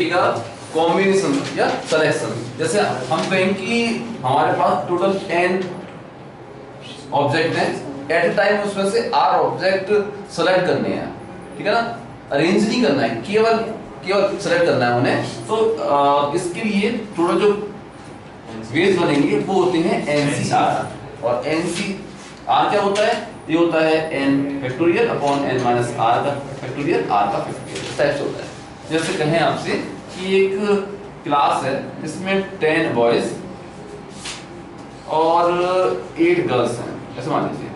का कॉम्बिनेशन या सिलेक्शन। जैसे हम कहें कि हमारे पास टोटल n ऑब्जेक्ट हैं, एट ए टाइम उसमें से r ऑब्जेक्ट सेलेक्ट करने हैं, ठीक है ना, अरेंज नहीं करना है, केवल सेलेक्ट करना है उन्हें। तो इसके लिए थोड़ा जो वेज बनेंगे वो होते हैं NCR। और NCR क्या होता है? ये होता है n factorial upon n minus r का फैक्टोरियल, r का फैक्टोरियल टाइप्स होता है। जैसे कहें आपसे कि एक क्लास है जिसमें 10 बॉयज और 8 गर्ल्स हैं, ऐसे मान लीजिए,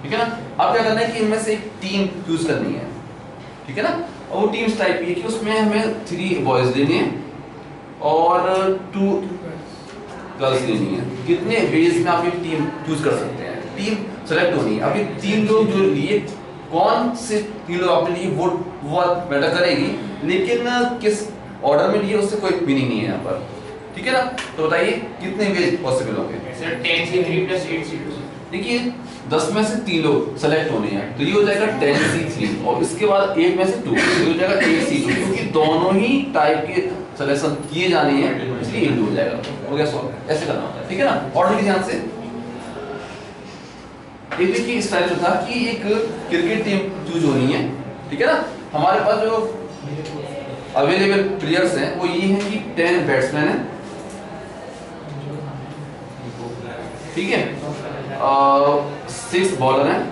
ठीक है ना। अब क्या करना है कि इनमें से एक टीम चूज करनी है, ठीक है ना। और वो टीम्स टाइप की है कि उसमें हमें 3 बॉयज लेने हैं और 2 गर्ल्स लेनी है। कितने वेज में आप ये टीम चूज कर सकते हैं, टीम सेलेक्ट होनी है। अब ये 3 लोग जो लिए, कौन से 3 लोग आपने लिए वो मैटर करेगी, लेकिन किस ऑर्डर में लिए उससे कोई मीनिंग नहीं है यहाँ पर, ठीक है ना। तो बताइए कितने वेज पॉसिबल होंगे? Sir 10C3 + 8C2। देखिए 10 में से 3 लोग सेलेक्ट होने हैं, तो ये हो जाएगा 10C3 और इसके बाद 8 में से 2, ये हो जाएगा 8C2, क्योंकि दोनों ही टाइप के सिलेक्शन किए जाने हैं, इसलिए 8 हो जाएगा। हो गया सॉल्व। ऐसे करना होता है, ठीक है ना। और भी ध्यान से एक देखिए इस टाइप से था कि एक क्रिकेट टीम चूज होनी है, ठीक है ना। हमारे पास जो अवेलेबल प्लेयर्स हैं वो ये हैं कि 10 बैट्समैन हैं, ठीक है, 6 बॉलर हैं,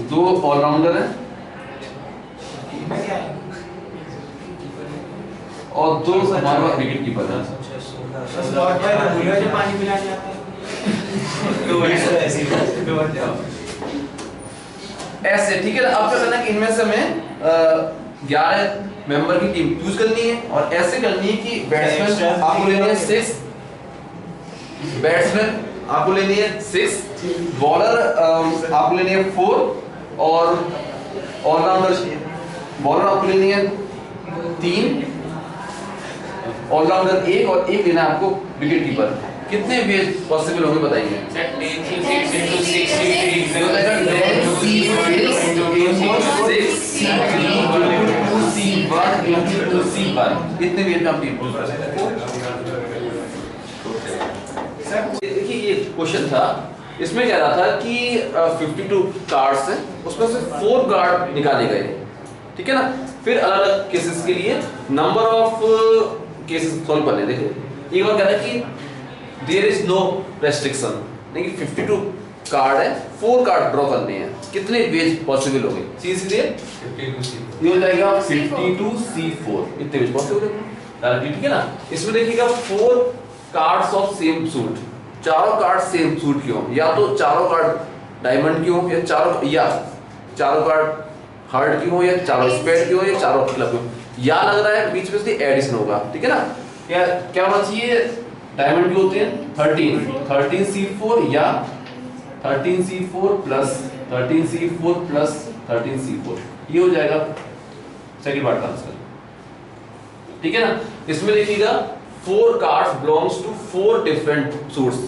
2 ऑलराउंडर हैं और 2 हमारे विकेट कीपर हैं। ऐसे, ठीक है ना। अब क्या करना है कि इनमें से हमें 11 मेंबर की टीम चूज करनी है और ऐसे करनी है कि बैट्समैन आपको लेनी है 6, बैट्समैन आपको लेनी है 6, बॉलर आपको लेनी है 4 और बॉलर आपको लेनी है 3, ऑलराउंडर 1 और 1 लेना है आपको विकेट कीपर। कितने वेज पॉसिबल होंगे बताइए? सर 10C6 × 6C3 हो जाएगा 10C6 कितने वेज में आप टीम चूज कर सकते हैं? देखिए ये क्वेश्चन था, इसमें कह रहा था कि 52 कार्ड्स हैं, उसमें से 4 कार्ड निकाले गए, ठीक है ना। फिर अलग अलग केसेस के लिए नंबर ऑफ केसेस सॉल्व करने। देखो एक और कह रहा है कि देयर इज नो रेस्ट्रिक्शन, नहीं 52 कार्ड है, 4 कार्ड ड्रॉ करने हैं, कितने वेज पॉसिबल होंगे? सीधे 52C4 ये हो जाएगा 52C4, इतने वेज पॉसिबल होंगे, ठीक है ना। इसमें देखिएगा 4 कार्ड्स ऑफ सेम सूट, चारों कार्ड सेम सूट क्यों, या तो चारों कार्ड डायमंड की हो, या चारों कार्ड हार्ट की हो, या चारों स्पेड की हो, या चारों क्लब की, या लग रहा है बीच में से एडिशन होगा, ठीक है ना। क्या होना चाहिए? डायमंड के होते हैं 13C4 या 13C4 + 13C4 + 13C4, ये हो जाएगा सेकंड पार्ट का आंसर, ठीक है ना। इसमें देखिएगा 4 cards belongs to 4 different suits,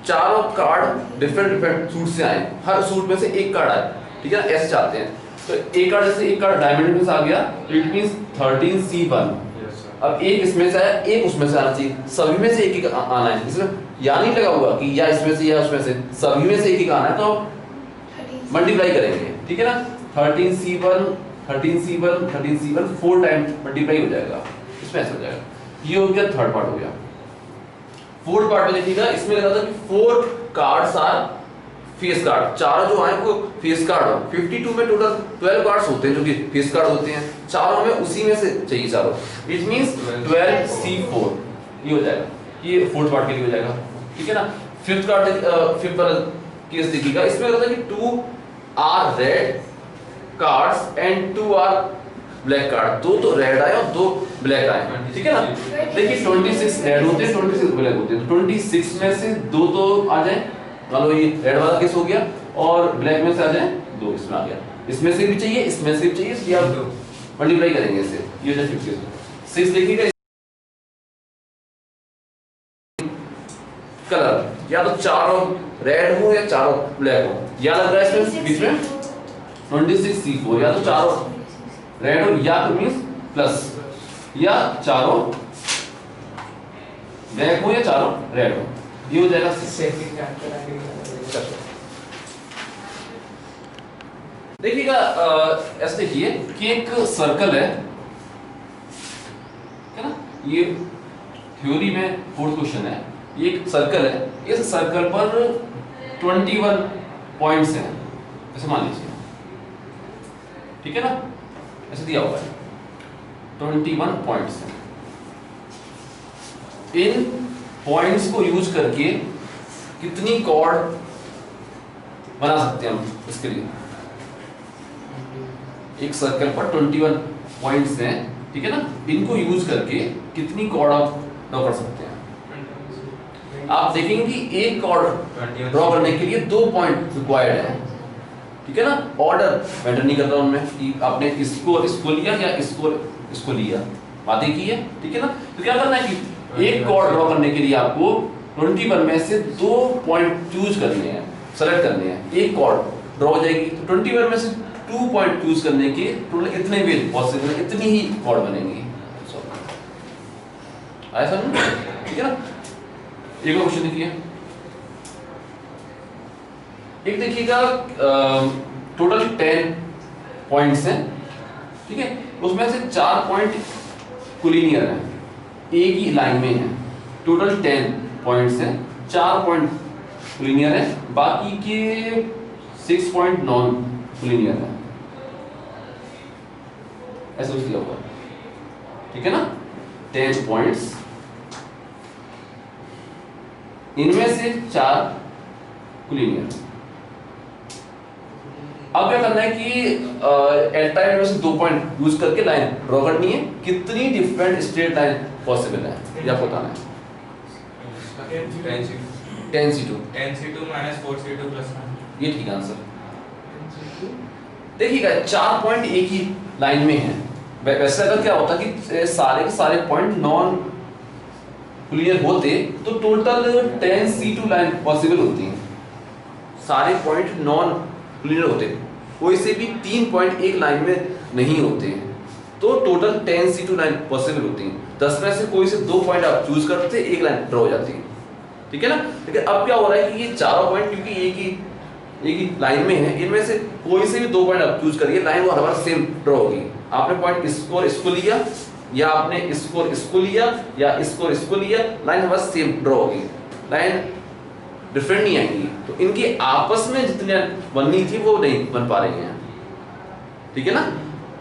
चारों कार्ड डिफरेंट सूट से आए, हर सूट में से एक कार्ड आए, ठीक है ना। ऐसे चाहते हैं तो एक कार्ड, जैसे एक कार्ड डायमंड में से आ गया तो इट मींस 13C1। अब एक इसमें से आया, एक उसमें से आना चाहिए, सभी में से एक आना है, इसमें या नहीं लगा हुआ कि या इसमें से या उसमें से, सभी में से एक आना है, तो मल्टीप्लाई करेंगे, ठीक है ना। 13C1 4 टाइम मल्टीप्लाई हो जाएगा, इसमें ऐसा हो जाएगा। ये हो गया थर्ड पार्ट हो गया। फोर्थ पार्ट में देखिएगा, इसमें लगा था कि 4 कार्ड्स आर फेस कार्ड, चारों जो आए वो फेस कार्ड हो। 52 में टोटल 12 कार्ड्स होते हैं जो कि फेस कार्ड होते हैं, चारों में उसी में से चाहिए चारों, इट मींस 12C4, ये हो जाएगा। ये फोर्थ पार्ट के लिए हो जाएगा, ठीक है ना। फिफ्थ वाला केस देखिएगा, इसमें होता है कि 2 are red cards and 2 are black card, 2 तो रेड आए और 2 ब्लैक आए, ठीक है ना। देखिए 26 रेड होते हैं, 26 ब्लैक होते हैं, तो 26 में से 2 तो आ जाए, मान लो ये रेड वाला केस हो गया, और ब्लैक में से आ जाए 2, इसमें आ गया, इसमें से भी चाहिए, इसमें से भी चाहिए, इसलिए आप मल्टीप्लाई करेंगे इससे, ये हो जाए 56। देखिएगा कलर, या तो चारों रेड हो या चारों ब्लैक हो, या लग रहा है इसमें बीच में 26C4 या तो चारों रेड हो या तो मींस प्लस या चारों ब्लैक हो या चारों रेड हो, ये हो जाएगा 6। देखिएगा ऐसे देखिए कि एक सर्कल है ना, ये थ्योरी में फोर्थ क्वेश्चन है, ये एक सर्कल है, इस सर्कल पर 21 पॉइंट्स हैं ऐसे मान लीजिए, ठीक है ना, ऐसे दिया हुआ है 21 पॉइंट्स हैं। इन पॉइंट्स को यूज करके कितनी कॉर्ड बना सकते हैं हम इसके लिए? एक सर्कल पर 21 पॉइंट्स हैं, ठीक है ना, इनको यूज करके कितनी कॉर्ड आप ड्रॉ कर सकते हैं? आप देखेंगे कि एक कॉर्ड ड्रॉ करने के लिए 2 पॉइंट रिक्वायर्ड है, ठीक है ना, ऑर्डर मैटर नहीं करता उनमें कि आपने इसको लिया या इसको लिया, बातें की है, ठीक है ना। तो क्या करना है कि एक कॉर्ड ड्रॉ करने के लिए आपको 21 में से 2 पॉइंट चूज करने हैं, सेलेक्ट करने हैं, एक कॉर्ड ड्रॉ हो जाएगी तो 21 में से 2 पॉइंट चूज करने के टोटल इतने भी पॉसिबल है, इतनी ही कॉर्ड बनेंगी। ऐसा नहीं, ठीक है ना। एक और क्वेश्चन देखिए, एक देखिएगा टोटल 10 पॉइंट्स हैं, ठीक है, उसमें से 4 पॉइंट कोलिनियर हैं, एक ही लाइन में है, टोटल 10 पॉइंट्स हैं, 4 पॉइंट कोलिनियर है, बाकी के 6 पॉइंट नॉन कोलिनियर है, ऐसा कुछ दिया हुआ, ठीक है ना। 10 पॉइंट्स, इनमें से 4 कोलिनियर। अब क्या करना है कि एल्टाइड में से 2 पॉइंट यूज करके लाइन ड्रॉ करनी है, कितनी डिफरेंट स्ट्रेट लाइन पॉसिबल है ये आपको बताना है। 10C2 -4C2 + 9, ये ठीक आंसर। देखिएगा 4 पॉइंट एक ही लाइन में है, वैसे अगर क्या होता कि सारे के सारे पॉइंट नॉन कोलिनियर होते तो टोटल 10C2 लाइन पॉसिबल होती है, सारे पॉइंट नॉन कोलिनियर होते, कोई से भी 3 पॉइंट एक लाइन में नहीं होते हैं तो टोटल 10C2 लाइन पॉसिबल होती हैं। 10 में से कोई से 2 पॉइंट आप चूज करते एक लाइन ड्रॉ हो जाती है, ठीक है ना। लेकिन अब क्या हो रहा है कि ये चारों पॉइंट क्योंकि एक ही लाइन में है, इनमें से कोई से भी 2 पॉइंट आप चूज करिए, लाइन वो हर बार सेम ड्रॉ होगी। आपने पॉइंट इसको लिया या आपने इसको लिया या इसको लिया, लाइन हर बार सेम ड्रॉ होगी, लाइन डिफरेंट नहीं आएंगी। तो इनकी आपस में जितनी बननी थी वो नहीं बन पा रही हैं, ठीक है ना।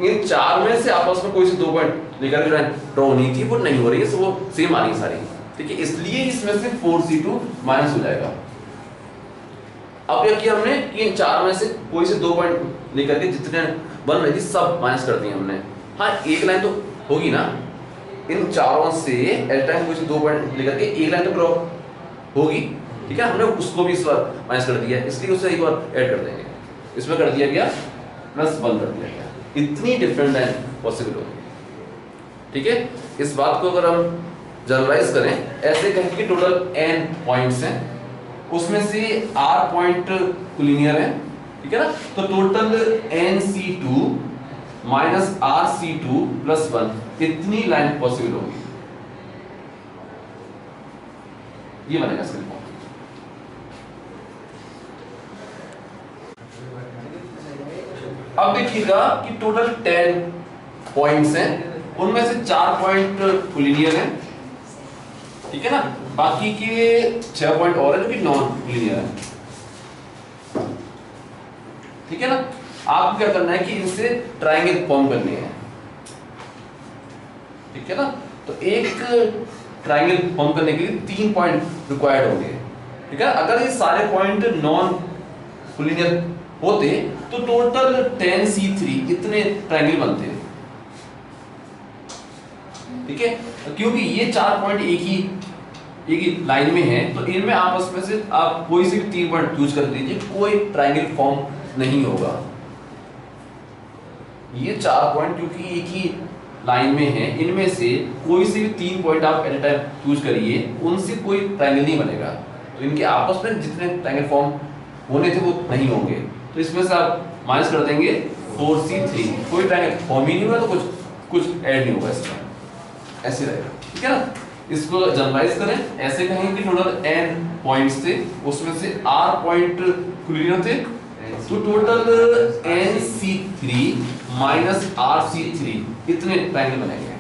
इन 4 में से आपस में कोई से 2 पॉइंट लेकर जो ड्रॉ होनी थी वो नहीं हो रही है, वो सेम आ रही है सारी, ठीक है, इसलिए इसमें से 4C2 माइनस हो जाएगा। अब क्या किया हमने, इन 4 में से कोई से 2 पॉइंट लेकर के जितने बन रही थी सब माइनस कर दिए हमने। हाँ, एक लाइन तो होगी ना, इन चारों से एट टाइम कोई से 2 पॉइंट लेकर के एक लाइन तो ड्रॉ होगी, ठीक है, हमने उसको भी इस बार माइनस कर दिया, इसलिए उसे एक बार ऐड कर देंगे, इसमें कर दिया गया +1 कर दिया गया, इतनी डिफरेंट लाइन पॉसिबल होगी, ठीक है। इस बात को अगर हम जनरलाइज करें, ऐसे कहें कि टोटल n पॉइंट्स हैं, उसमें से 8 पॉइंट कोलिनियर है, ठीक है ना, तो टोटल NC2 -RC2 + 1 इतनी लाइन पॉसिबल होगी, ये बनेगा इसका रिपोर्ट। अब देखिएगा कि टोटल 10 पॉइंट्स हैं, उनमें से 4 पॉइंट कोलिनियर हैं, ठीक है ना, बाकी के 6 पॉइंट और है जो कि नॉन कोलिनियर है, ठीक है ना। आपको क्या करना है कि इनसे ट्रायंगल फॉर्म करने हैं, ठीक है ना। तो एक ट्रायंगल फॉर्म करने के लिए 3 पॉइंट रिक्वायर्ड होंगे, ठीक है। अगर ये सारे पॉइंट नॉन कोलिनियर होते तो टोटल 10C3 इतने ट्रायंगल बनते हैं, ठीक है, क्योंकि ये 4 पॉइंट एक ही लाइन में है तो इनमें आपस में से आप कोई से भी 3 पॉइंट चूज कर लीजिए, कोई ट्रायंगल फॉर्म नहीं होगा। ये 4 पॉइंट क्योंकि एक ही लाइन में है, इनमें से कोई से भी 3 पॉइंट आप एट अ टाइम चूज करिए, उनसे कोई ट्रायंगल नहीं बनेगा, तो इनके आपस में जितने ट्रायंगल फॉर्म होने थे वो नहीं होंगे, तो इसमें से आप माइनस कर देंगे 4c3। कोई ट्रायंगल फॉर्म ही नहीं हुआ तो कुछ ऐड नहीं होगा इसमें, ऐसे रहेगा। ठीक है ना, इसको जनरलाइज करें, ऐसे कहेंगे कि टोटल n पॉइंट्स थे, उसमें से r पॉइंट क्लियर थे, तो टोटल nc3 माइनस rc3 इतने ट्रायंगल बनेंगे।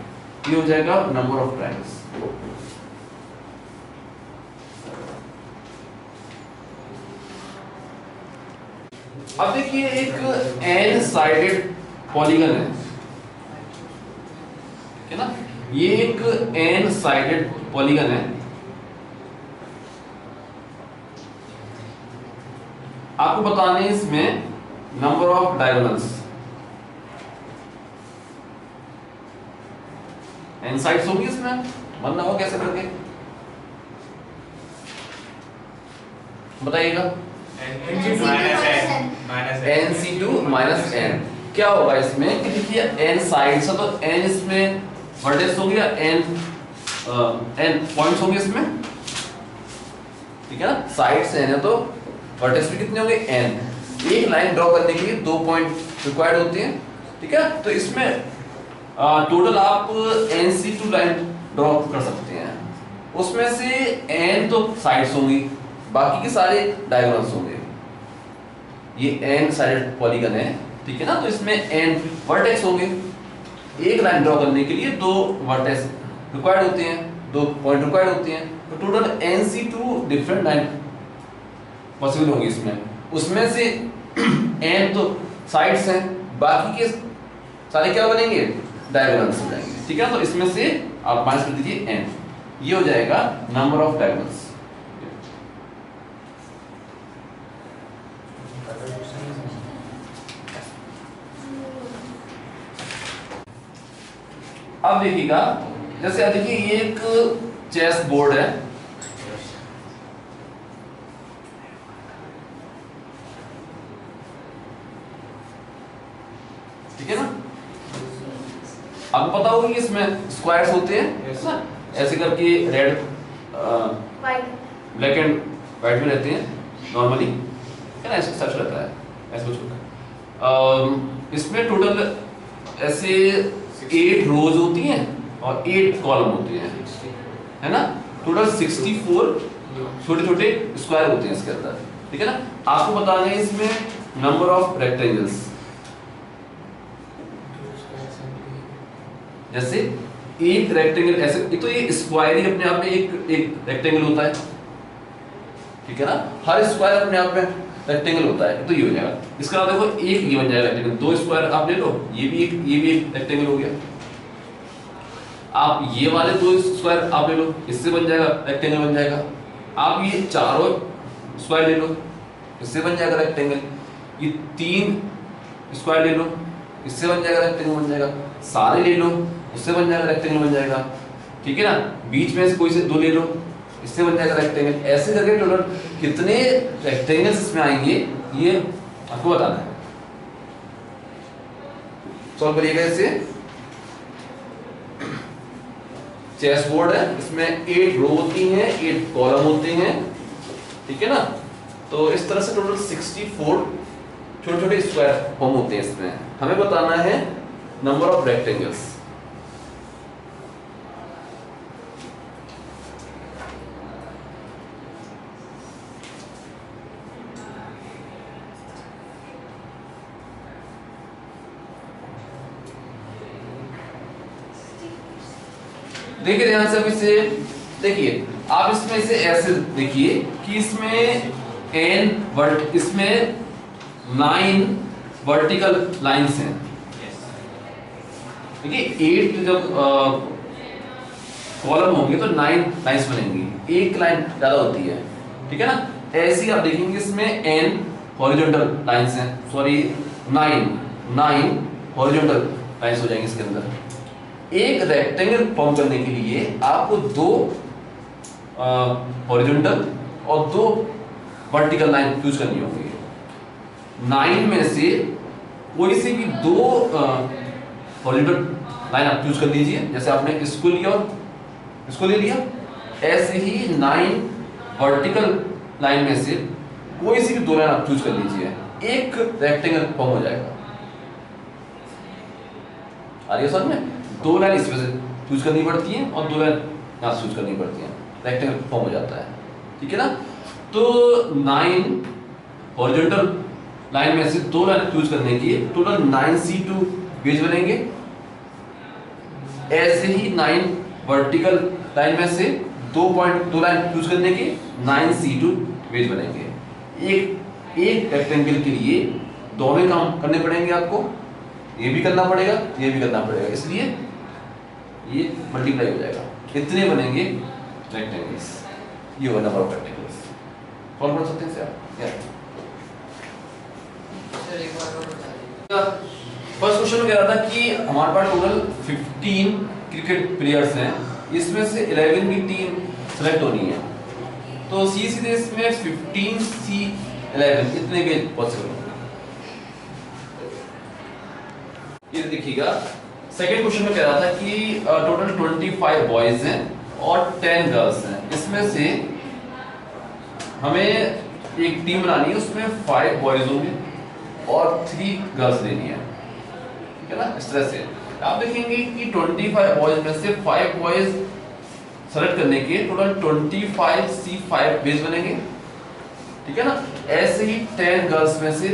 ये हो जाएगा नंबर ऑफ ट्रायंगल्स। अब देखिए एक n साइडेड पॉलीगन है ना, ये एक n साइडेड पॉलीगन है। आपको बताने इसमें number of diagonals, n sides होंगी इसमें, बनना हो कैसे करके बताइएगा। nc2 माइनस n क्या होगा इसमें कि देखिए n साइड्स है तो n इसमें वर्टेक्स होंगे या n पॉइंट्स होंगे इसमें, ठीक है ना, साइड्स n है तो वर्टेक्स भी कितने होंगे n। एक लाइन ड्रॉ करने के लिए 2 पॉइंट रिक्वायर्ड होते हैं, ठीक है, तो इसमें टोटल आप nc2 लाइन ड्रॉ कर सकते हैं, उसमें से n तो साइड्स होंगी, बाकी के सारे डायगोनल्स होंगे। ये n साइडेड पॉलीगन है, ठीक है ना, तो इसमें n वर्टेक्स होंगे। एक लाइन ड्रॉ करने के लिए 2 वर्टेक्स रिक्वायर्ड होते हैं, 2 पॉइंट रिक्वायर्ड होते हैं, तो total nc2 different line possible होंगी इसमें। उसमें से n तो साइड्स हैं, बाकी के सारे क्या बनेंगे, डायगोनल्स हो जाएंगे, ठीक है, तो इसमें से आप माइनस कर दीजिए n, ये हो जाएगा नंबर ऑफ डायगोनल्स। अब देखिएगा, जैसे देखिए ये एक चेस बोर्ड है, ठीक है ना, आपको पता होगा कि इसमें स्क्वायर्स होते हैं ना, ऐसे करके रेड ब्लैक एंड व्हाइट में रहते हैं नॉर्मली, है ना, ऐसे सच रहता है, ऐसे कुछ होता है। इसमें टोटल ऐसे 8 रोज होती हैं और 8 कॉलम होते हैं, है ना, टोटल 64 छोटे छोटे स्क्वायर होते हैं इसके अंदर, ठीक है ना। आपको बताना है इसमें नंबर ऑफ रेक्टेंगल्स, जैसे एक रेक्टेंगल ऐसे, एक तो ये स्क्वायर ही अपने आप में एक रेक्टेंगल होता है, ठीक है ना, हर स्क्वायर अपने आप में रेक्टेंगल होता है, तो ये हो जाएगा। इसका मतलब देखो एक ये बन जाएगा रेक्टेंगल, 2 स्क्वायर आप ले लो, ये भी एक रेक्टेंगल हो गया। आप ये वाले 2 स्क्वायर आप ले लो, इससे बन जाएगा रेक्टेंगल बन जाएगा। आप ये चारों स्क्वायर ले लो, इससे बन जाएगा रेक्टेंगल। ये 3 स्क्वायर ले लो, इससे बन जाएगा रेक्टेंगल बन जाएगा। सारे ले लो, उससे बन जाएगा रेक्टेंगल बन जाएगा, ठीक है ना। बीच में से कोई से 2 ले लो, इससे बन जाएगा रेक्टेंगल। ऐसे करके टोटल कितने रेक्टेंगल्स इसमें आएंगे ये आपको बताना है। सॉल्व करिएगा इसे। चेस बोर्ड है, इसमें 8 रो होती हैं, 8 कॉलम होते हैं, ठीक है ना। तो इस तरह से टोटल 64 छोटे छोटे स्क्वायर फॉर्म होते हैं इसमें। हमें बताना है नंबर ऑफ रेक्टेंगल्स। देखिए ध्यान से, अब इसे देखिए, आप इसमें इसे ऐसे देखिए कि इसमें इसमें 9 वर्टिकल लाइंस हैं, देखिए 8 जब कॉलम होंगे तो 9 लाइंस बनेंगी, एक लाइन ज्यादा होती है, ठीक है ना। ऐसे ही आप देखेंगे इसमें n हॉरिजॉन्टल लाइंस हैं, सॉरी 9 हॉरिजॉन्टल लाइंस हो जाएंगे इसके अंदर। एक रेक्टेंगल फॉर्म करने के लिए आपको 2 हॉरिजॉन्टल और 2 वर्टिकल लाइन यूज करनी होगी। 9 में से कोई से भी 2 हॉरिजॉन्टल लाइन आप यूज कर लीजिए, जैसे आपने इसको लिया और इसको ले लिया। ऐसे ही 9 वर्टिकल लाइन में से कोई सी भी 2 लाइन आप चूज कर लीजिए। एक रेक्टेंगल फॉर्म हो जाएगा। आ रही है समझ में? दो लाइन इसमें से चूज करनी पड़ती है और दो लाइन यहाँ से चूज करनी पड़ती है, रेक्टेंगल फॉर्म हो जाता है। ठीक है ना? तो 9 हॉरिजॉन्टल लाइन में से दो लाइन चूज करने की टोटल 9C2 पेज बनेंगे। ऐसे ही 9 वर्टिकल लाइन में से दो लाइन चूज करने के 9C2 पेज बनेंगे। एक रेक्टेंगल के लिए दोनों काम करने पड़ेंगे आपको, ये भी करना पड़ेगा, ये भी करना पड़ेगा, इसलिए ये मल्टीप्लाई हो जाएगा। कितने बनेंगे रेक्टेंगल्स? ये होगा नंबर ऑफ रेक्टेंगल्स। कौन बन सकते हैं सर? फर्स्ट क्वेश्चन में कह रहा था कि हमारे पास टोटल 15 क्रिकेट प्लेयर्स हैं, इसमें से 11 की टीम सेलेक्ट होनी है। तो सीधे इसमें 15C11 इतने भी पॉसिबल होंगे। ये देखिएगा सेकंड क्वेश्चन में कह रहा था कि टोटल 25 बॉयज हैं और 10 गर्ल्स हैं, इसमें से हमें एक टीम बनानी है, उसमें 5 बॉयज होंगे और 3 गर्ल्स लेनी है। ठीक है ना? इस तरह से आप देखेंगे कि 25 बॉयज में से 5 बॉयज सेलेक्ट करने के टोटल 25C5 पेज बनेंगे। ठीक है ना? ऐसे ही 10 गर्ल्स में से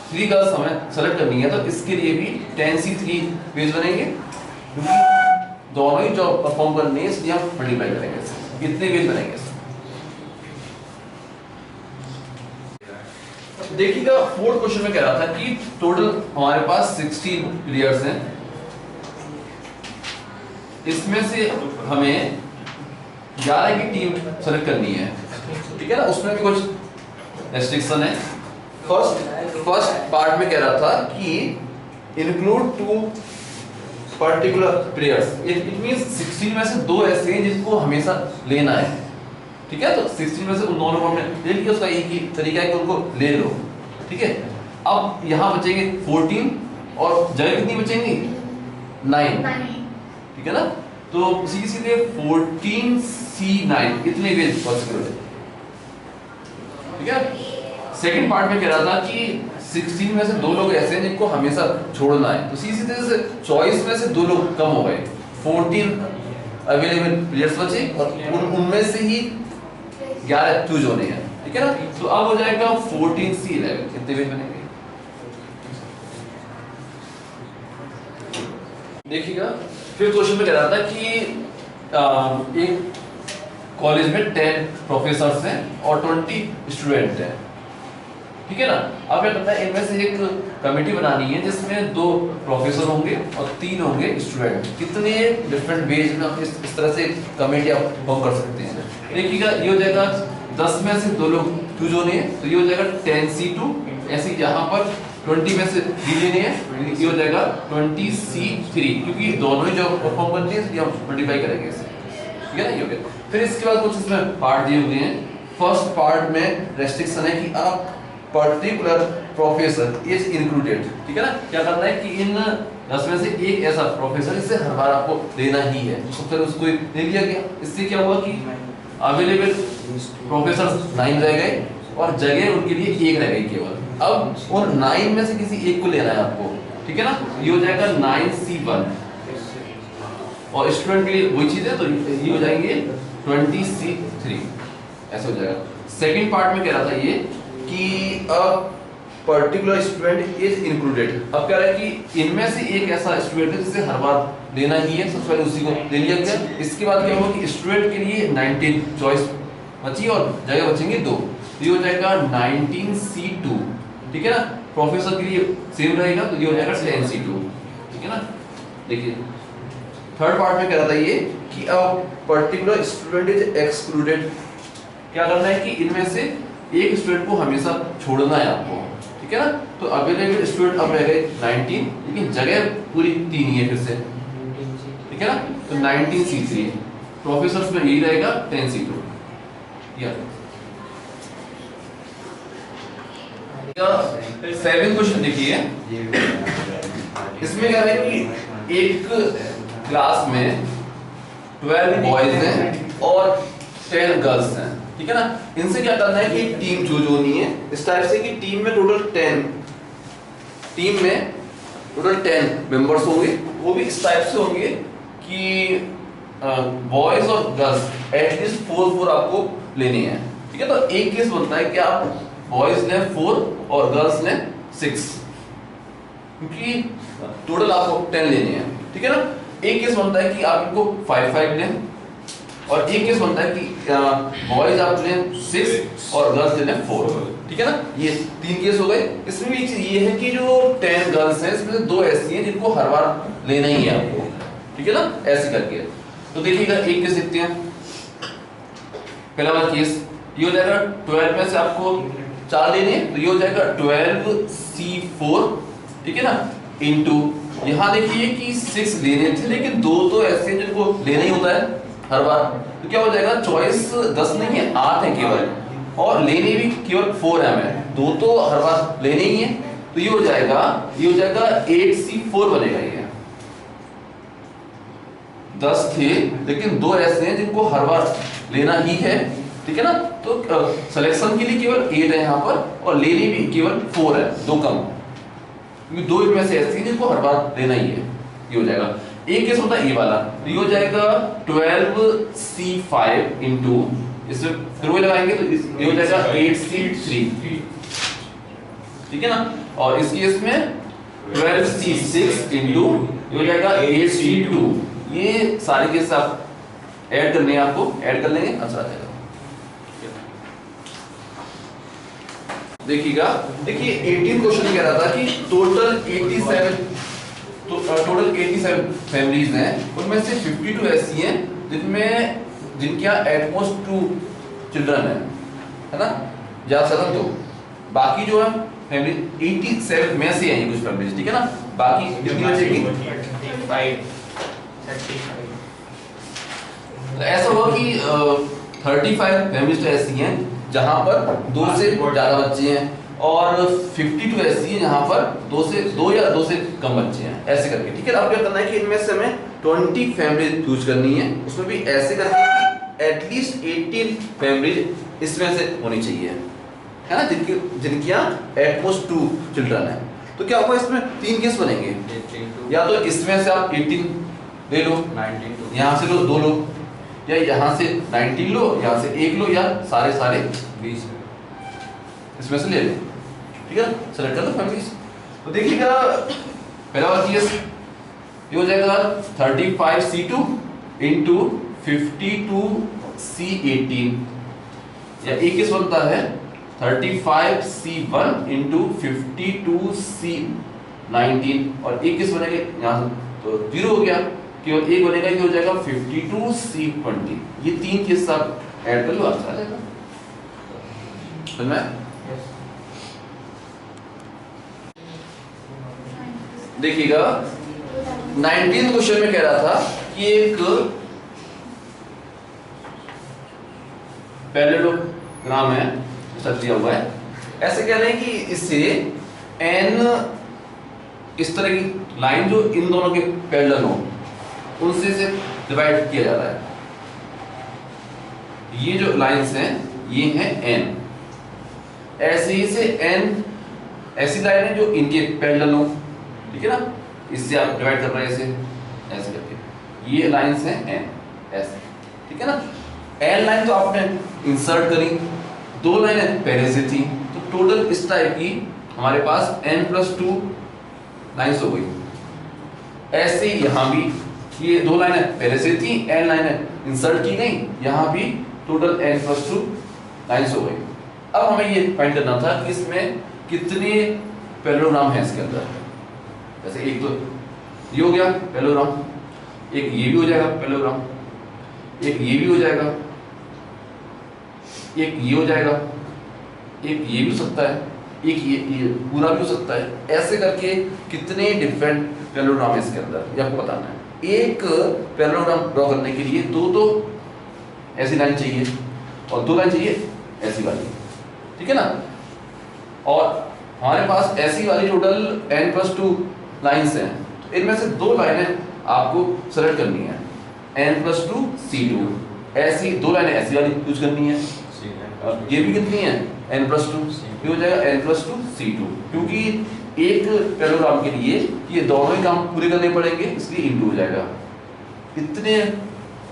3 गर्ल्स हमें सेलेक्ट करनी है, तो इसके लिए भी 10C3 पेज बनेंगे, क्योंकि दोनों ही जॉब परफॉर्म करनी है, इसलिए हम मल्टीप्लाई करेंगे। कितने पेज बनेंगे? देखिएगा फोर्थ क्वेश्चन में कह रहा था कि टोटल हमारे पास 16 प्लेयर्स हैं, इसमें से हमें 11 की टीम सेलेक्ट करनी है। ठीक है ना? उसमें भी कुछ रेस्ट्रिक्शन है। फर्स्ट पार्ट में कह रहा था कि include 2 particular players. It means 16 में से 2 ऐसे हैं जिनको हमेशा लेना है। ठीक है? तो 16 में से उन दोनों को हमने ले लिया, उसका एक ही तरीका है कि उनको ले लो। ठीक है? अब यहाँ बचेंगे 14 और जगह कितनी बचेंगी? 9। ठीक है ना? तो सीधे 14C9 इतने पेज पॉसिबल है। ठीक है? सेकंड पार्ट में कह रहा था कि 16 में से 2 लोग ऐसे हैं जिनको हमेशा छोड़ना है, तो सीधे से चॉइस में से 2 लोग कम हो गए, 14 अवेलेबल प्लेयर्स बचे और उनमें से ही 11 चूज होने हैं। ठीक है ना? तो अब हो जाएगा 14C11 कितने पेज बनेंगे? देखिएगा फिर क्वेश्चन में कह रहा था कि एक कॉलेज में 10 प्रोफेसर्स हैं और 20 स्टूडेंट हैं। ठीक है ना? अब क्या करना है, इनमें से एक कमेटी बनानी है जिसमें 2 प्रोफेसर होंगे और 3 होंगे स्टूडेंट। कितने डिफरेंट वेज में इस तरह से कमेटी आप फॉर्म कर सकते हैं। देखिएगा ये हो जाएगा 10 में से 2 लोग चूज होने हैं, तो ये हो जाएगा 10C2। ऐसे यहाँ पर 20 में से 3 लेने हैं, ये हो जाएगा 20C3, क्योंकि दोनों ही जॉब परफॉर्म करते हैं इसलिए हम मल्टीप्लाई करेंगे इसे। ठीक है ना? ये हो गया। फिर इसके बाद कुछ इसमें पार्ट दिए हुए हैं। फर्स्ट पार्ट में रेस्ट्रिक्शन है कि आप पर्टिकुलर प्रोफेसर इज इंक्लूडेड। ठीक है ना? क्या करना है कि इन 10 में से एक ऐसा प्रोफेसर इसे हर बार आपको लेना ही है, तो फिर उसको ले लिया गया। इससे क्या हुआ कि अवेलेबल प्रोफेसर 9 रह गए और जगह उनके लिए 1 रह गई केवल। अब उन 9 में से किसी एक को लेना है आपको। ठीक है ना? ये हो जाएगा 9C1 और स्टूडेंट के लिए वही चीज है, तो ये हो जाएंगे 20C3 ऐसे हो जाएगा। सेकंड पार्ट में कह रहा था ये कि पर्टिकुलर स्टूडेंट इज इंक्लूडेड। अब कह रहा है कि इनमें से एक ऐसा स्टूडेंट है जिसे हर बार लेना ही है, सबसे पहले उसी को ले लिया गया। इसके बाद क्या हुआ कि स्टूडेंट के लिए 19 चॉइस बची और जगह बचेंगे 2, ये हो जाएगा 19C2। ठीक है ना? प्रोफेसर के लिए सेम रहेगा, तो ये हो जाएगा 10C2। ठीक है ना? देखिए थर्ड पार्ट में कह रहा था ये कि अब पर्टिकुलर स्टूडेंट इज एक्सक्लूडेड। क्या करना है कि इनमें से एक स्टूडेंट को हमेशा छोड़ना है आपको। ठीक है ना? तो अवेलेबल स्टूडेंट अब रह गए 19, लेकिन जगह पूरी 3 ही है फिर से। ठीक है ना? तो 19C3 प्रोफेसर्स में यही रहेगा 10C2। सेवेंथ क्वेश्चन देखिए, इसमें क्या है कि एक क्लास में 12 बॉयज हैं और 10 गर्ल्स हैं। ठीक है ना? इनसे क्या करना है कि टीम चूज होनी है इस टाइप से कि टीम में टोटल 10 मेंबर्स होंगे, वो भी इस टाइप से होंगे कि बॉयज और गर्ल्स एटलीस्ट 4 आपको लेने हैं। ठीक है, तो एक केस बनता है कि आप बॉयज ने 4 और गर्ल्स ने 6, क्योंकि टोटल आपको 10 लेने हैं। ठीक है ना। एक केस बनता है कि आप इनको 5 लें, और एक केस बनता है कि बॉयज आप लें 6 और गर्ल्स लें 4। ठीक है ना, ये 3 केस हो गए। इसमें भी एक चीज ये है कि जो 10 गर्ल्स हैं इसमें से 2 ऐसी हैं जिनको हर बार लेना ही है आपको। ठीक है ना, ऐसे करके। तो देखिएगा एक केस देखते हैं। पहला वाला केस ये हो जाएगा 12 में से आपको 4 लेने हैं, तो ये हो जाएगा 12C4। ठीक है ना, इनटू यहाँ देखिए कि 6 लेने थे लेकिन 2 तो ऐसे हैं जिनको लेना ही होता है हर बार, तो क्या हो जाएगा, चॉइस 10 नहीं है 8 है केवल, और लेने भी केवल 4 है, 2 तो हर बार लेने ही है। तो ये हो जाएगा 8C4 बनेगा। ये 10 थे लेकिन 2 ऐसे हैं जिनको हर बार लेना ही है। ठीक है ना, तो सिलेक्शन के लिए केवल 8 है यहाँ पर, और लेने भी केवल 4 है, 2 कम, क्योंकि 2 में से ऐसे हैं जिनको हर बार लेना ही है। ये हो जाएगा। एक केस होता है ये वाला, तो ये हो जाएगा 12C5 इंटू, इसमें फिर वही लगाएंगे तो ये हो जाएगा 8C3। ठीक है ना, और इस केस में 12C6 इंटू ये हो जाएगा 8C2। ये सारे केस आप ऐड करने हैं, आपको ऐड कर लेंगे, आंसर आ जाएगा। देखिएगा, देखिए 18 क्वेश्चन कह रहा था कि टोटल 87 फैमिलीज हैं, उनमें से 52 ऐसी हैं जिनके यहाँ एटमोस्ट 2 चिल्ड्रन है ना, ज्यादा से ज्यादा 2। बाकी जो है फैमिली 87 में से हैं कुछ फैमिलीज। ठीक है ना, बाकी कितनी बचेगी, 35। ऐसा हुआ कि 35 फैमिलीज तो ऐसी हैं जहां पर 2 से ज्यादा बच्चे हैं, और 52 ऐसी हैं जहां पर 2 या 2 से कम बच्चे हैं, ऐसे करके। ठीक है, अब क्या करना है कि इनमें से हमें 20 फैमिली चूज करनी है, उसमें भी ऐसे करके कि एटलीस्ट 18 फैमिली इसमें से होनी चाहिए, है ना, जिनकी यहाँ एटमोस्ट 2 चिल्ड्रन है। तो क्या होगा, इसमें 3 केस बनेंगे, या तो इसमें से आप 18 ले लो, 19 यहाँ से लो 2 लो, या यहाँ से 19 लो, यहाँ से 1 लो, या सारे 20 इसमें से ले लो। ठीक है, सेलेक्ट कर लो फैमिलीज। तो देखिएगा पहला वाला केस ये हो जाएगा 35C2 इंटू 52C18, या एक केस बनता है 35C1 इंटू 52C19, और एक केस बनेगा यहाँ से तो 0 हो गया, केवल एक बनेगा कि हो जाएगा 52C20। ये 3 केस आप ऐड कर लो, आंसर आ जाएगा। समझ में? देखिएगा 19th क्वेश्चन में कह रहा था कि एक पैरेललोग्राम है, सब दिया हुआ है, ऐसे कह रहे हैं कि इससे n इस तरह की लाइन जो इन दोनों के पैरेलल हो उनसे से डिवाइड किया जा रहा है। ये जो लाइंस हैं ये हैं n, ऐसे ही से n ऐसी लाइन है जो इनके पैरेलल हो। ठीक है ना, इससे आप डिवाइड कर रहे हैं ऐसे करके, ये लाइंस हैं n ऐसे। ठीक है ना, n लाइन तो आपने इंसर्ट करी, 2 लाइनें पहले से थी, तो टोटल इस टाइप की हमारे पास n+2 लाइंस हो गई। ऐसे ही यहाँ भी ये 2 लाइनें पहले से थी, n लाइनें इंसर्ट की गई, यहाँ भी टोटल n+2 लाइंस हो गई। अब हमें ये फाइंड करना था कि इसमें कितने पैरेललोग्राम हैं इसके अंदर। जैसे एक तो ये हो गया पैरेललोग्राम, एक ये भी हो जाएगा पैरेललोग्राम, एक ये भी हो जाएगा, एक ये हो जाएगा, एक ये भी हो सकता है, एक ये पूरा भी हो सकता है। ऐसे करके कितने डिफरेंट पैरेललोग्राम है इसके अंदर ये आपको बताना है। एक पैरेललोग्राम ड्रॉ करने के लिए 2 तो ऐसी लाइन चाहिए और 2 लाइन चाहिए ऐसी वाली। ठीक है ना, और हमारे पास ऐसी वाली टोटल n+2 लाइंस हैं, तो इनमें से 2 लाइनें आपको सेलेक्ट करनी है, n+2 C2। ऐसी 2 लाइनें ऐसी वाली यूज करनी है, ये भी कितनी है n+2, ये हो जाएगा n+2 C2, क्योंकि एक पैरेललोग्राम के लिए ये दोनों ही काम पूरे करने पड़ेंगे, इसलिए इनटू हो जाएगा। इतने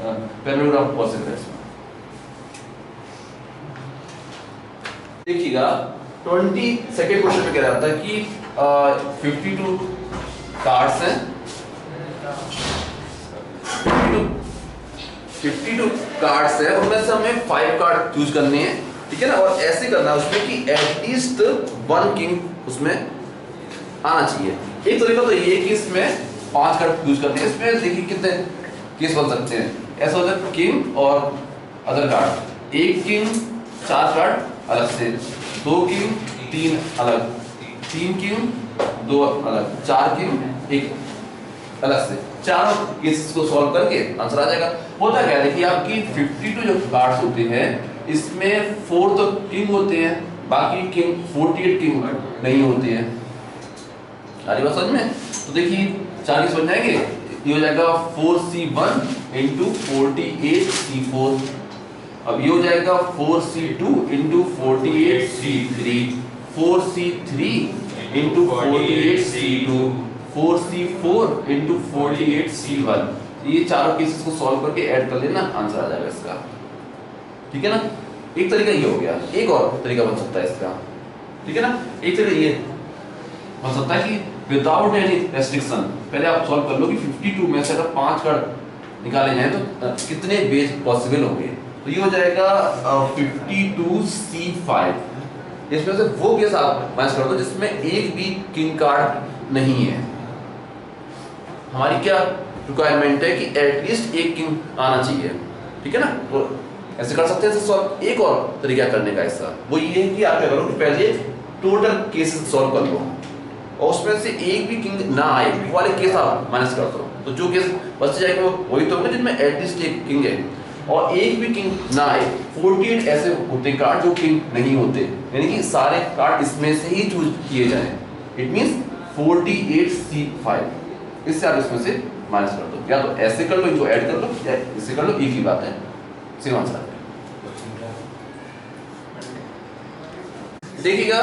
पैरेललोग्राम पॉसिबल है इसमें। देखिएगा 22nd क्वेश्चन में कह रहा था कि 52 कार्ड्स हैं, 52 कार्ड्स है, उनमें से हमें 5 कार्ड चूज करने हैं, ठीक है ना। और ऐसे करना है उसमें कि एटलीस्ट 1 किंग उसमें आना चाहिए। एक तरीका तो ये कि इसमें 5 कार्ड चूज करने हैं। इसमें देखिए कितने केस बन सकते हैं। ऐसा होता है किंग और अदर कार्ड, 1 किंग 4 कार्ड अलग से, 2 किंग 3 अलग, 3 किंग 2 अलग, 4 किंग 1 अलग से। चारों केसेस को सॉल्व करके आंसर आ जाएगा। होता क्या है, देखिए आपकी 52 जो कार्ड्स होते हैं इसमें 4 तो किंग होते हैं, बाकी किंग 48 किंग नहीं होते हैं। सारी बात समझ में? तो देखिए 40 बन जाएंगे, ये हो जाएगा 4C1 इंटू 48C4। अब ये हो जाएगा 4C2 into 48C3, 4C3 into 48C2, 4C4 into 48C1। ये चारों केसेस को सॉल्व करके ऐड कर लेना, आंसर आ जाएगा इसका, ठीक है ना। एक तरीका ये हो गया। एक और तरीका बन सकता है इसका, ठीक है ना। एक तरीका ये बन सकता है कि विदाउट एनी रेस्ट्रिक्शन पहले आप सॉल्व कर लो कि 52 में से अगर 5 कार्ड निकाले जाए तो कितने बेस पॉसिबल होंगे। तो ये हो जाएगा 52C5। इसमें से वो केस आप मैच कर दो जिसमें एक भी किंग कार्ड नहीं है। हमारी क्या रिक्वायरमेंट है कि एटलीस्ट एक किंग आना चाहिए, ठीक है ना। तो ऐसे कर सकते हैं सॉल्व। एक और तरीका करने का ऐसा वो ये है कि आप क्या करो कि पहले टोटल केसेस सॉल्व कर लो और उसमें से एक भी किंग ना आए वो वाले केस आप माइनस कर दो। तो जो केस बच जाएगा वो वही तो होंगे जिनमें एटलीस्ट एक किंग है और एक भी किंग ना आए। 48 ऐसे होते हैं कार्ड जो किंग नहीं होते, यानी कि सारे कार्ड इसमें से ही चूज किए जाएं। It means 48C5। इससे आप इसमें से माइनस कर दो, या तो ऐसे कर लो, इनको ऐड कर लो, या इससे कर लो, एक ही बात है, सेम आंसर आ जाएगा। देखिएगा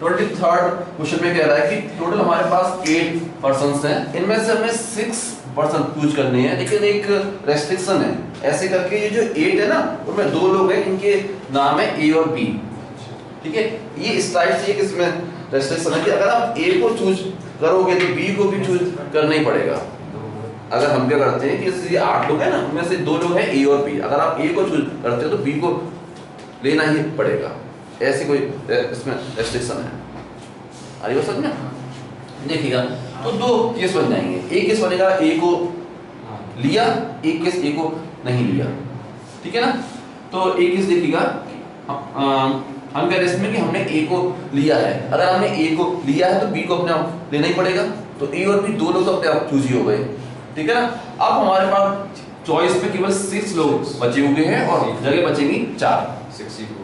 23rd क्वेश्चन में कह रहा है कि टोटल हमारे पास 8 पर्सन्स हैं, इनमें से हमें 6 पर्सन चूज करने हैं, लेकिन एक रेस्ट्रिक्शन है। ऐसे करके ये जो 8 है ना, उनमें 2 लोग हैं, इनके नाम है A और B, ठीक है। ये इस टाइप से इसमें रेस्ट्रिक्शन है कि अगर आप A को चूज करोगे तो B को भी चूज करना ही पड़ेगा। अगर हम क्या करते हैं कि ये 8 लोग हैं ना, उनमें से 2 लोग हैं A और B, अगर आप A को चूज करते हो तो B को लेना ही पड़ेगा। ऐसी कोई इसमें रेस्ट्रिक्शन है। आ रही समझ में? देखिएगा तो 2 केस बन जाएंगे। एक केस बनेगा A को लिया, एक केस A को नहीं लिया, ठीक है ना। तो एक केस देखिएगा, हम कह रहे हैं इसमें कि हमने A को लिया है। अगर हमने A को लिया है तो B को अपने आप लेना ही पड़ेगा। तो A और B 2 लोग तो अपने आप चूज ही हो गए, ठीक है ना। अब हमारे पास चॉइस में केवल 6 लोग बचे हुए हैं और जगह बचेंगी 4। 64।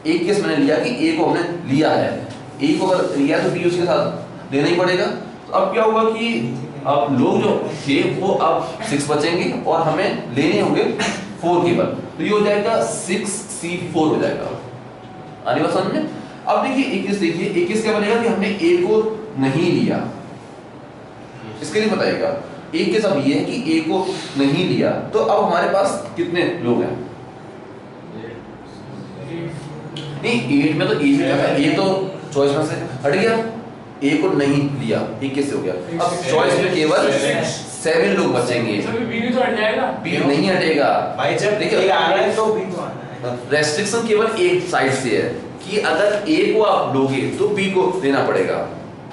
एक केस मैंने लिया कि A को हमने लिया है, A को अगर लिया तो B उसके साथ लेना ही पड़ेगा। तो अब क्या होगा कि अब लोग जो थे वो अब 6 बचेंगे और हमें लेने होंगे 4 केवल। तो ये हो जाएगा 6C4 हो जाएगा। आने बात समझ में? अब देखिए एक केस देखिए, एक केस क्या बनेगा कि हमने A को नहीं लिया, इसके लिए बताइएगा। एक केस अब ये है कि A को नहीं लिया, तो अब हमारे पास कितने लोग हैं? नहीं 8 में तो A है, A तो चॉइस में से हट गया, A को नहीं लिया, एक केस हो गया। अब चॉइस में केवल 7 लोग बचेंगे। B तो हट जाएगा, B नहीं हटेगा भाई जब देखिए A आ रहा है तो B को आना है। रेस्ट्रिक्शन केवल एक साइड से है कि अगर A को आप लोगे तो B को लेना पड़ेगा,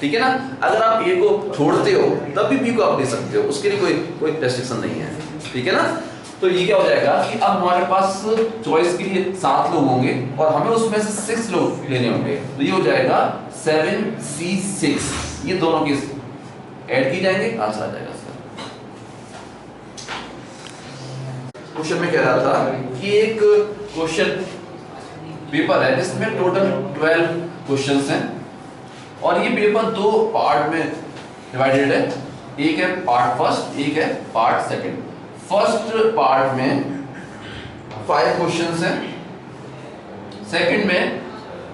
ठीक है ना। अगर आप A को छोड़ते हो तब भी B को आप ले सकते हो, उसके लिए कोई रेस्ट्रिक्शन नहीं है, ठीक है ना। तो ये क्या हो जाएगा कि अब हमारे पास चॉइस के लिए 7 लोग होंगे और हमें उसमें से 6 लोग लेने होंगे। तो ये हो जाएगा 7C6। ये दोनों केस ऐड की जाएंगे, आंसर आ जाएगा। क्वेश्चन में कह रहा था कि एक क्वेश्चन पेपर है जिसमें टोटल 12 क्वेश्चंस हैं और ये पेपर 2 पार्ट में डिवाइडेड है। एक है पार्ट फर्स्ट, एक है पार्ट सेकंड। फर्स्ट पार्ट में 5 क्वेश्चंस हैं सेकंड में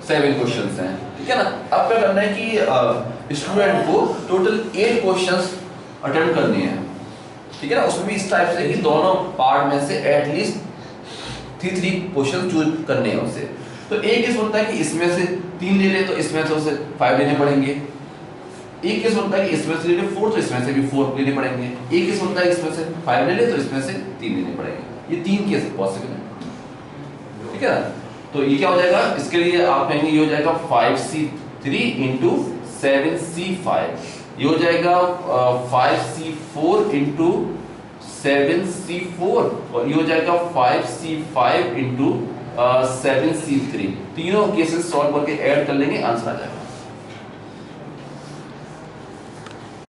7 क्वेश्चंस हैं, ठीक है ना। अब क्या करना है कि स्टूडेंट को टोटल 8 क्वेश्चंस अटेम्प्ट करने हैं, ठीक है ना। उसमें भी इस टाइप से कि दोनों पार्ट में से एटलीस्ट 3 क्वेश्चन चूज करने हैं उससे। तो एक केस होता है कि इसमें से 3 ले ले तो इसमें से उसे 5 लेने पड़ेंगे। एक केस होता है कि इसमें से ले ले 4 तो इसमें से भी 4 लेने पड़ेंगे। एक केस होता है इसमें से 5 ले ले तो इसमें से 3 लेने पड़ेंगे। ये 3 केस पॉसिबल है, ठीक है। तो ये क्या हो जाएगा, इसके लिए आप कहेंगे ये हो जाएगा 5C3 इंटू 7C5, ये हो जाएगा 5C4 इंटू 7C4 और ये हो जाएगा 5C5 इंटू 7C3। तीनों केसेस सॉल्व करके ऐड कर लेंगे, आंसर आ जाएगा।